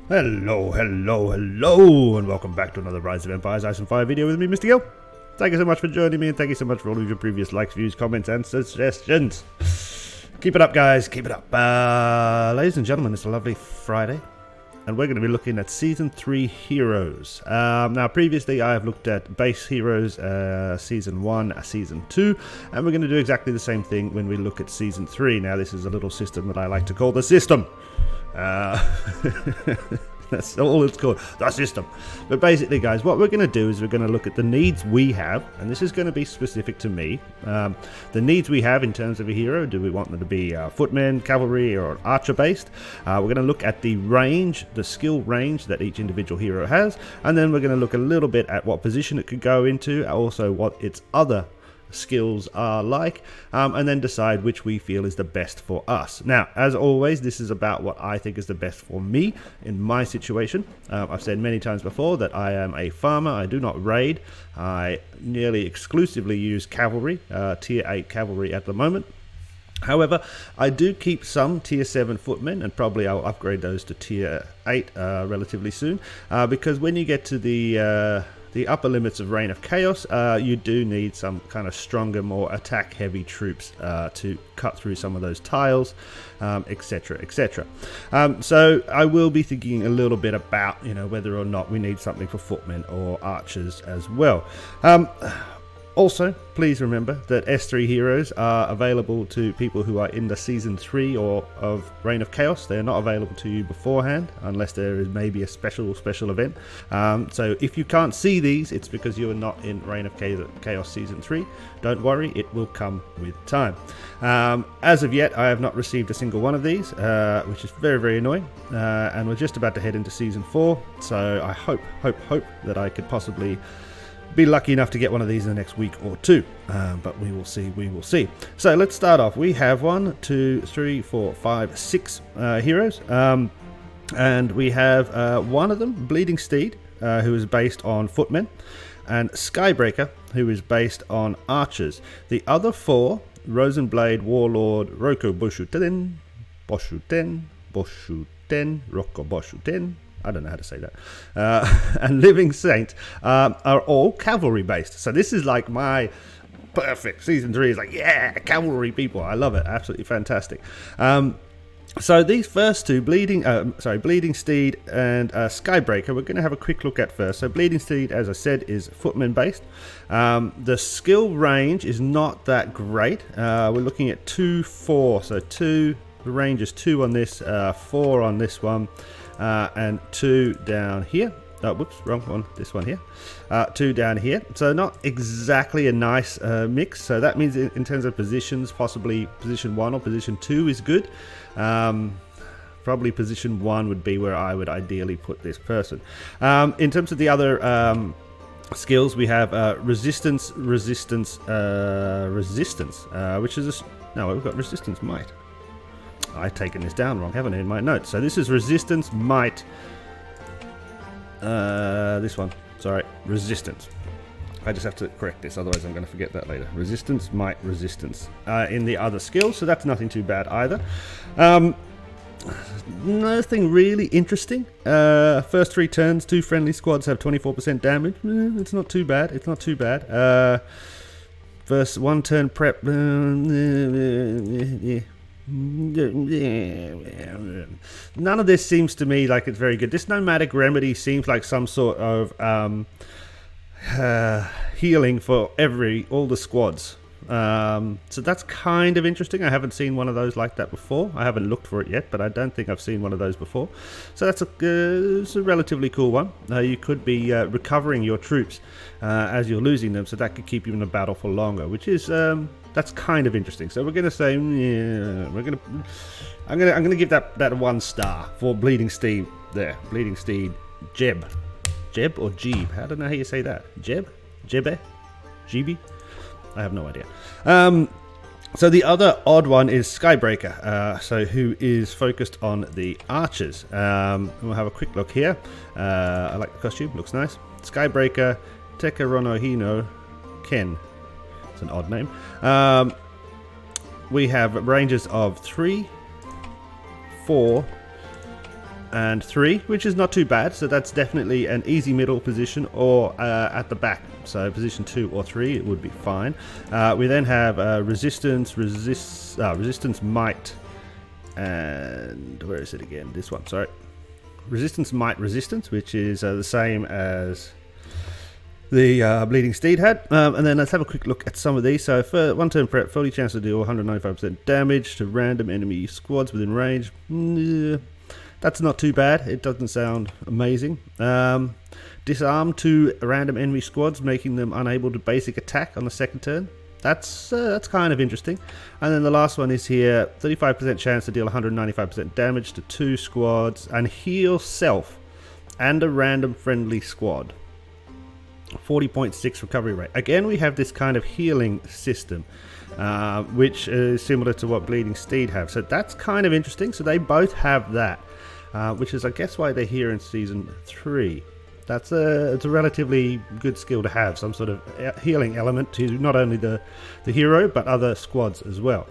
Hello, hello, hello, and welcome back to another Rise of Empires Ice and Fire video with me, Mr. Gill. Thank you so much for joining me, and thank you so much for all of your previous likes, views, comments, and suggestions. Keep it up, guys, keep it up. Ladies and gentlemen, it's a lovely Friday, and we're going to be looking at Season 3 Heroes. Now, previously I have looked at Base Heroes, Season 1, Season 2, and we're going to do exactly the same thing when we look at Season 3. Now, this is a little system that I like to call the system. That's all it's called, the system. But basically, guys, what we're going to do is we're going to look at the needs we have, and this is going to be specific to me. The needs we have in terms of a hero. Do we want them to be footmen, cavalry, or archer based? We're going to look at the range, the skill range that each individual hero has, and then we're going to look a little bit at what position it could go into, also what its other skills are like, and then decide which we feel is the best for us. Now, as always, this is about what I think is the best for me in my situation. I've said many times before that I am a farmer. I do not raid. I nearly exclusively use cavalry, tier 8 cavalry at the moment. However, I do keep some tier 7 footmen, and probably I'll upgrade those to tier 8 relatively soon, because when you get to the upper limits of Reign of Chaos, you do need some kind of stronger, more attack-heavy troops to cut through some of those tiles, etc., etc. So I will be thinking a little bit about, whether or not we need something for footmen or archers as well. Also, please remember that S3 heroes are available to people who are in the Season 3 or of Reign of Chaos. They are not available to you beforehand, unless there is maybe a special event. So if you can't see these, it's because you are not in Reign of Chaos Season 3. Don't worry, it will come with time. As of yet, I have not received a single one of these, which is very, very annoying. And we're just about to head into Season 4, so I hope that I could possibly be lucky enough to get one of these in the next week or two, but we will see. So let's start off. We have 1, 2, 3, 4, 5, 6 heroes, and we have one of them, Bleeding Steed, who is based on footmen, and Skybreaker, who is based on archers. The other 4, Rosenblade, Warlord, Roko Boshuten, Roko Boshuten, I don't know how to say that, and Living Saint are all cavalry based. So this is like my perfect Season 3 is like, yeah, cavalry people. I love it. Absolutely fantastic. So these first two, Bleeding Steed and Skybreaker, we're going to have a quick look at first. So Bleeding Steed, as I said, is footman based. The skill range is not that great. We're looking at 2, 4. So 2, the range is 2 on this, 4 on this one. And 2 down here. Oh, whoops, wrong one. This one here. 2 down here. So not exactly a nice mix. So that means in terms of positions, possibly position 1 or position 2 is good. Probably position 1 would be where I would ideally put this person. In terms of the other skills, we have resistance, which is no, we've got resistance might. I've taken this down wrong, haven't I, in my notes? So this is resistance, might. This one, sorry, resistance. I just have to correct this, otherwise I'm going to forget that later. Resistance, might, resistance. In the other skills, so that's nothing too bad either. Nothing really interesting. First 3 turns, 2 friendly squads have 24% damage. It's not too bad. It's not too bad. First 1 turn prep. None of this seems to me like it's very good. This nomadic remedy seems like some sort of healing for all the squads. So that's kind of interesting. I haven't seen one of those like that before. I haven't looked for it yet, but I don't think I've seen one of those before. So that's it's a relatively cool one. You could be recovering your troops as you're losing them, so that could keep you in the battle for longer, which is that's kind of interesting. So we're going to say, yeah, I'm going to give that 1 star for Bleeding Steed there. Bleeding Steed, Jeb or Jeeb? I don't know how you say that. Jebbe, Jeeby. I have no idea. So the other odd one is Skybreaker, so who is focused on the archers. We'll have a quick look here. I like the costume, looks nice. Skybreaker, Tekarono Hino Ken. It's an odd name. We have ranges of 3, 4, and 3, which is not too bad. So that's definitely an easy middle position, or at the back. So position 2 or 3, it would be fine. We then have resistance, might, and where is it again? This one, sorry. Resistance, might, resistance, which is the same as the Bleeding Steed had. And then let's have a quick look at some of these. So for 1 turn prep, 40 chance to deal 195% damage to random enemy squads within range. That's not too bad. It doesn't sound amazing. Disarm 2 random enemy squads, making them unable to basic attack on the 2nd turn. That's kind of interesting. And then the last one is here, 35% chance to deal 195% damage to 2 squads and heal self and a random friendly squad. 40.6 recovery rate. Again, we have this kind of healing system, which is similar to what Bleeding Steed have. So that's kind of interesting. So they both have that, which is, I guess, why they're here in Season 3. It's a relatively good skill to have, some sort of healing element to not only the hero, but other squads as well.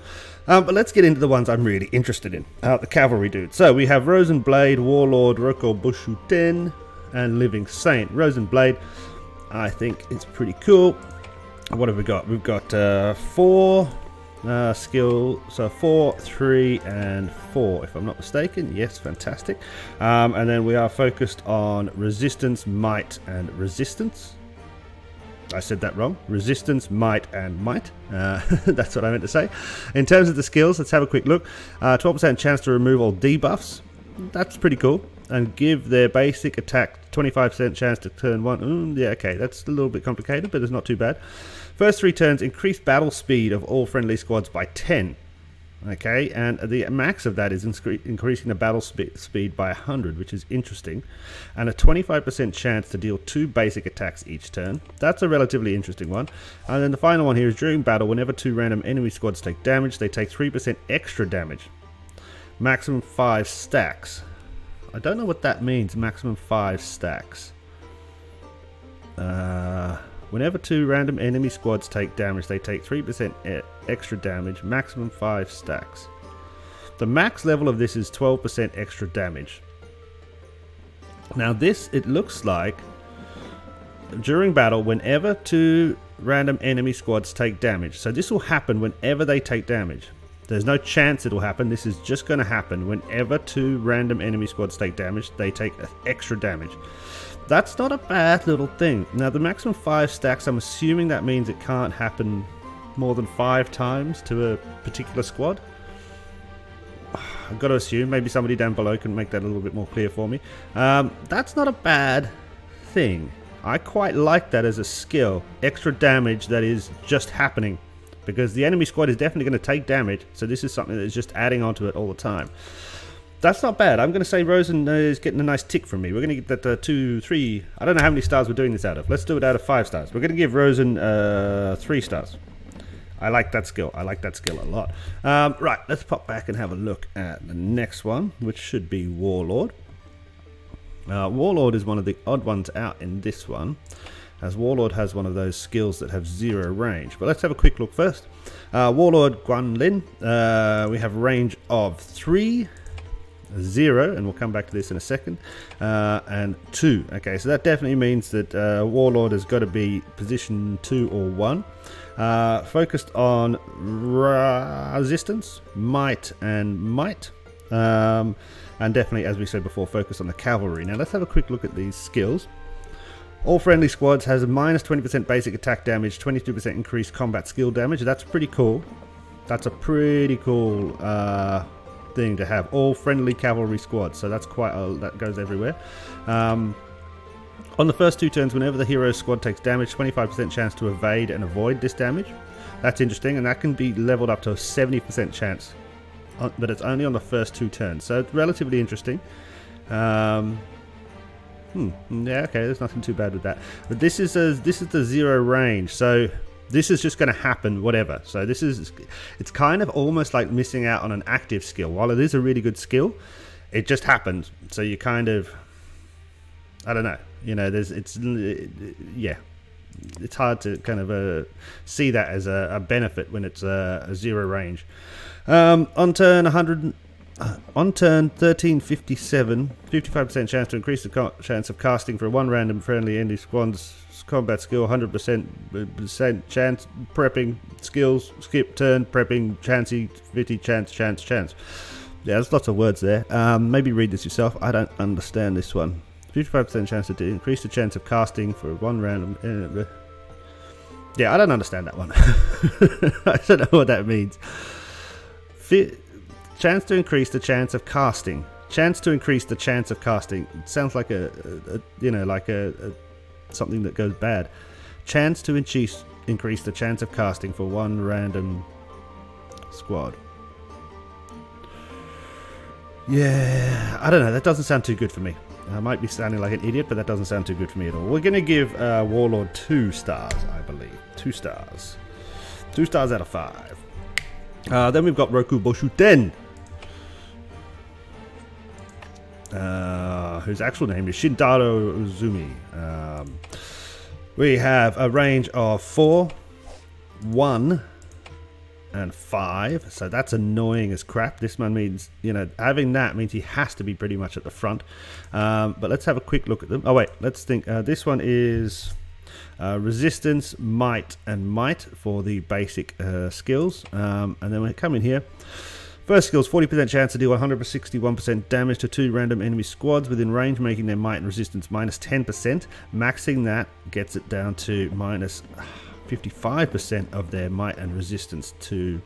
But let's get into the ones I'm really interested in, the cavalry dudes. So we have Rosenblade, Warlord, Roko Bushuten, and Living Saint. Rosenblade, I think it's pretty cool. What have we got? We've got 4 skill, so 4, 3, and 4, if I'm not mistaken. Yes, fantastic. And then we are focused on resistance, might, and resistance. I said that wrong. Resistance, might, and might. That's what I meant to say. In terms of the skills, let's have a quick look. 12% chance to remove all debuffs. That's pretty cool. And give their basic attack 25% chance to turn 1. Yeah, okay, that's a little bit complicated, but it's not too bad. First 3 turns, increase battle speed of all friendly squads by 10. Okay, and the max of that is increasing the battle speed by 100, which is interesting. And a 25% chance to deal 2 basic attacks each turn. That's a relatively interesting one. And then the final one here is during battle, whenever 2 random enemy squads take damage, they take 3% extra damage. Maximum 5 stacks. I don't know what that means, maximum 5 stacks. Whenever 2 random enemy squads take damage, they take 3% extra damage, maximum 5 stacks. The max level of this is 12% extra damage. Now this, it looks like, during battle, whenever 2 random enemy squads take damage. So this will happen whenever they take damage. There's no chance it'll happen. This is just going to happen whenever 2 random enemy squads take damage. They take extra damage. That's not a bad little thing. Now the maximum 5 stacks, I'm assuming that means it can't happen more than 5 times to a particular squad. I've got to assume. Maybe somebody down below can make that a little bit more clear for me. That's not a bad thing. I quite like that as a skill. Extra damage that is just happening. Because the enemy squad is definitely going to take damage, so this is something that is just adding onto it all the time. That's not bad. I'm going to say Rosen is getting a nice tick from me. We're going to get that 2, 3... I don't know how many stars we're doing this out of. Let's do it out of 5 stars. We're going to give Rosen 3 stars. I like that skill. I like that skill a lot. Right, let's pop back and have a look at the next one, which should be Warlord. Warlord is one of the odd ones out in this one, as Warlord has one of those skills that have 0 range. But let's have a quick look first. Warlord Guanlin, we have range of 3, 0, and we'll come back to this in a second, and 2. Okay, so that definitely means that Warlord has got to be position 2 or 1. Focused on resistance, might, and might. And definitely, as we said before, focus on the cavalry. Now let's have a quick look at these skills. All friendly squads has a minus 20% basic attack damage, 22% increased combat skill damage. That's pretty cool. That's a pretty cool thing to have. All friendly cavalry squads. So that's quite that goes everywhere. On the first 2 turns, whenever the hero's squad takes damage, 25% chance to evade and avoid this damage. That's interesting, and that can be leveled up to a 70% chance. But it's only on the first 2 turns. So it's relatively interesting. Yeah, okay, there's nothing too bad with that. But this is the 0 range, so this is just going to happen, whatever. So it's kind of almost like missing out on an active skill. While it is a really good skill, it just happens. So you kind of, I don't know, you know, yeah, it's hard to kind of see that as a benefit when it's a 0 range. On turn 100. On turn 1357, 55% chance to increase the chance of casting for one random friendly enemy squad's combat skill, 100% chance, prepping, skills, skip, turn, prepping, chancey, 50, chance. Yeah, there's lots of words there. Maybe read this yourself. I don't understand this one. 55% chance to increase the chance of casting for one random... yeah, I don't understand that one. I don't know what that means. Chance to increase the chance of casting. Chance to increase the chance of casting. It sounds like something that goes bad. Chance to increase the chance of casting for one random squad. Yeah, I don't know. That doesn't sound too good for me. I might be sounding like an idiot, but that doesn't sound too good for me at all. We're going to give Warlord 2 stars, I believe. 2 stars. 2 stars out of 5. Then we've got Roku Boshuten, whose actual name is Shintaro Uzumi. We have a range of 4, 1, and 5, so that's annoying as crap. This one means, having that means he has to be pretty much at the front. But let's have a quick look at them. Oh wait, let's think. This one is resistance, might, and might for the basic skills. And then we come in here. First skill is 40% chance to deal 161% damage to 2 random enemy squads within range, making their might and resistance minus 10%. Maxing that gets it down to minus 55% of their might and resistance to...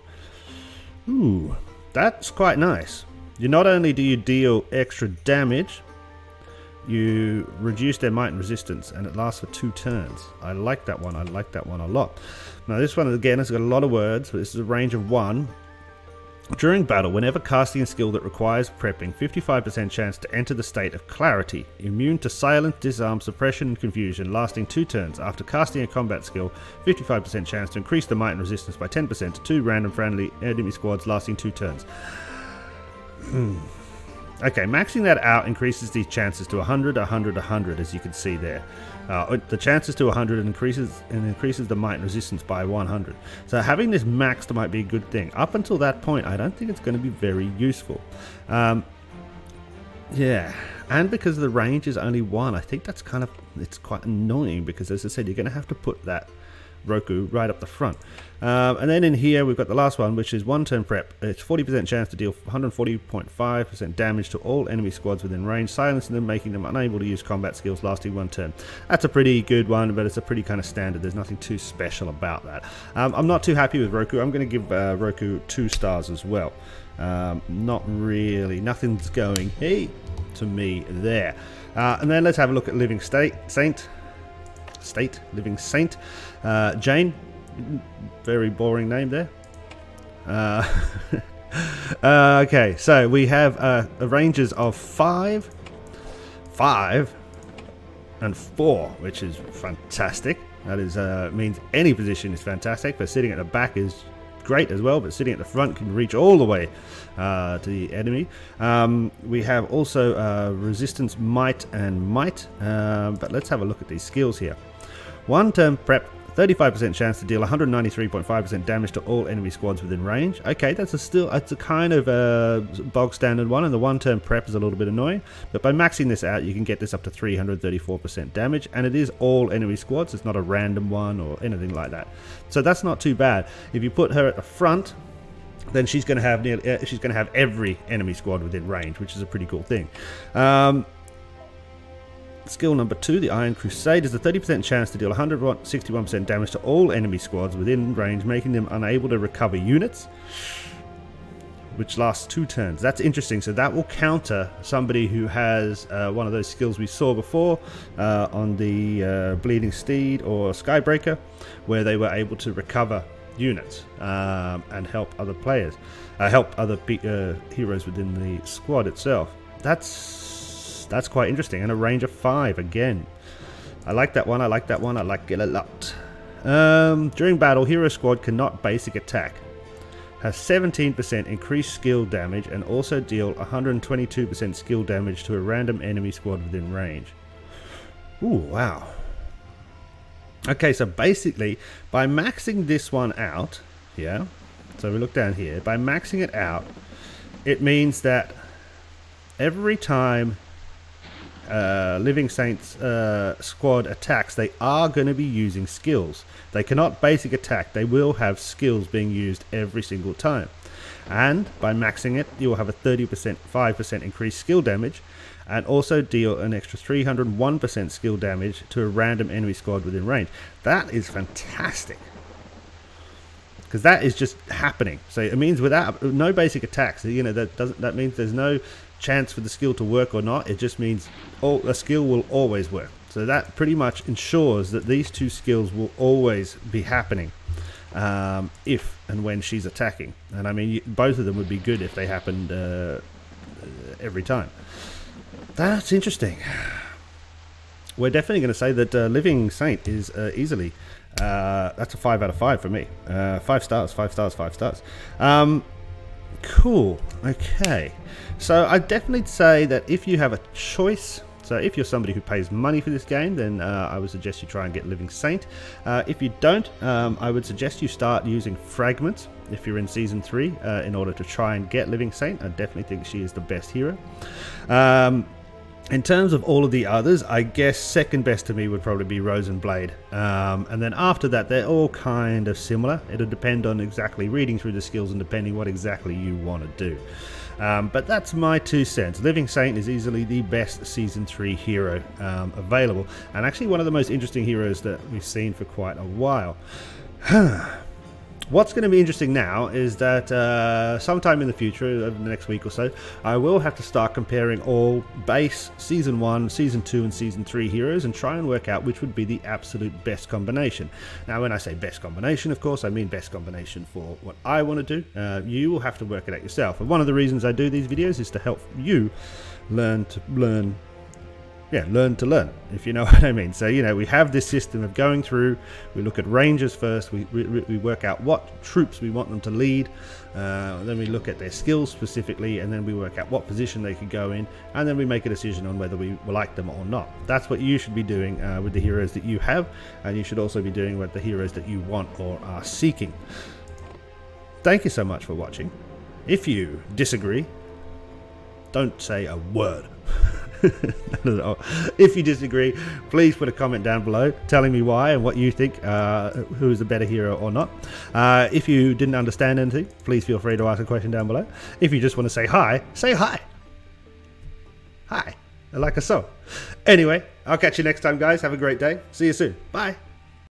Ooh, that's quite nice. Not only do you deal extra damage, you reduce their might and resistance, and it lasts for 2 turns. I like that one. I like that one a lot. Now this one, again, has got a lot of words, but this is a range of 1. During battle, whenever casting a skill that requires prepping, 55% chance to enter the state of clarity. Immune to silence, disarm, suppression, and confusion, lasting 2 turns. After casting a combat skill, 55% chance to increase the might and resistance by 10% to 2 random friendly enemy squads, lasting 2 turns. Okay, maxing that out increases these chances to 100, 100, 100, as you can see there. The chances to 100 increases the might and resistance by 100. So having this maxed might be a good thing. Up until that point, I don't think it's going to be very useful. Yeah, and because the range is only 1, I think that's it's quite annoying because, as I said, you're going to have to put that Roku right up the front. And then in here we've got the last one, which is 1 turn prep. It's 40% chance to deal 140.5% damage to all enemy squads within range, silencing them, making them unable to use combat skills, lasting 1 turn. That's a pretty good one, but it's a pretty kind of standard. There's nothing too special about that. I'm not too happy with Roku. I'm going to give Roku 2 stars as well. Not really. Nothing's going to me there. And then let's have a look at Living Saint. Jane, very boring name there. Okay, so we have ranges of 5, 5, and 4, which is fantastic. That is means any position is fantastic, but sitting at the back is great as well, but sitting at the front can reach all the way to the enemy. We have also resistance, might, and might, but let's have a look at these skills here. 1 turn prep, 35% chance to deal 193.5% damage to all enemy squads within range. Okay, it's a kind of bog standard one, and the 1 turn prep is a little bit annoying, but by maxing this out you can get this up to 334% damage, and it is all enemy squads. It's not a random one or anything like that, so that's not too bad. If you put her at the front, then she's going to have every enemy squad within range, which is a pretty cool thing. Skill number 2, the Iron Crusade, is a 30% chance to deal 161% damage to all enemy squads within range, making them unable to recover units, which lasts 2 turns. That's interesting. So that will counter somebody who has one of those skills we saw before on the Bleeding Steed or Skybreaker, where they were able to recover units and help other players, help other heroes within the squad itself. That's quite interesting, and a range of 5 again. I like that one. I like that one. I like it a lot. During battle, hero squad cannot basic attack. Has 17% increased skill damage and also deal 122% skill damage to a random enemy squad within range. Ooh, wow. Okay, so basically, by maxing this one out, yeah, so we look down here, by maxing it out, it means that every time Living Saints squad attacks, they are going to be using skills. They cannot basic attack. They will have skills being used every single time. And by maxing it, you will have a 5% increased skill damage, and also deal an extra 301% skill damage to a random enemy squad within range. That is fantastic, because that is just happening. So it means without no basic attacks, you know, that means there's no chance for the skill to work or not. It just means a skill will always work. So that pretty much ensures that these two skills will always be happening if and when she's attacking. And I mean, both of them would be good if they happened every time. That's interesting. We're definitely going to say that Living Saint is easily that's a 5 out of 5 for me. 5 stars, 5 stars, 5 stars. Cool. Okay, so I definitely say that if you have a choice, so if you're somebody who pays money for this game, then I would suggest you try and get Living Saint. If you don't, I would suggest you start using Fragments if you're in Season 3 in order to try and get Living Saint. I definitely think she is the best hero. In terms of all of the others, I guess second best to me would probably be Rose and Blade. And then after that, they're all kind of similar. It'll depend on exactly reading through the skills and depending what exactly you want to do. But that's my 2 cents. Living Saint is easily the best Season 3 hero available, and actually one of the most interesting heroes that we've seen for quite a while. What's going to be interesting now is that sometime in the future, over the next week or so, I will have to start comparing all base Season 1, Season 2 and Season 3 heroes and try and work out which would be the absolute best combination. Now when I say best combination, of course, I mean best combination for what I want to do. You will have to work it out yourself. And one of the reasons I do these videos is to help you learn to learn, if you know what I mean. So, you know, we have this system of going through, we look at rangers first, we work out what troops we want them to lead, then we look at their skills specifically, and then we work out what position they could go in, and then we make a decision on whether we like them or not. That's what you should be doing with the heroes that you have, and you should also be doing with the heroes that you want or are seeking. Thank you so much for watching. If you disagree, don't say a word. If you disagree, please put a comment down below telling me why and what you think, who is a better hero or not. If you didn't understand anything, please feel free to ask a question down below. If you just want to say hi, hi, like a song. Anyway, I'll catch you next time, guys. Have a great day. See you soon. Bye.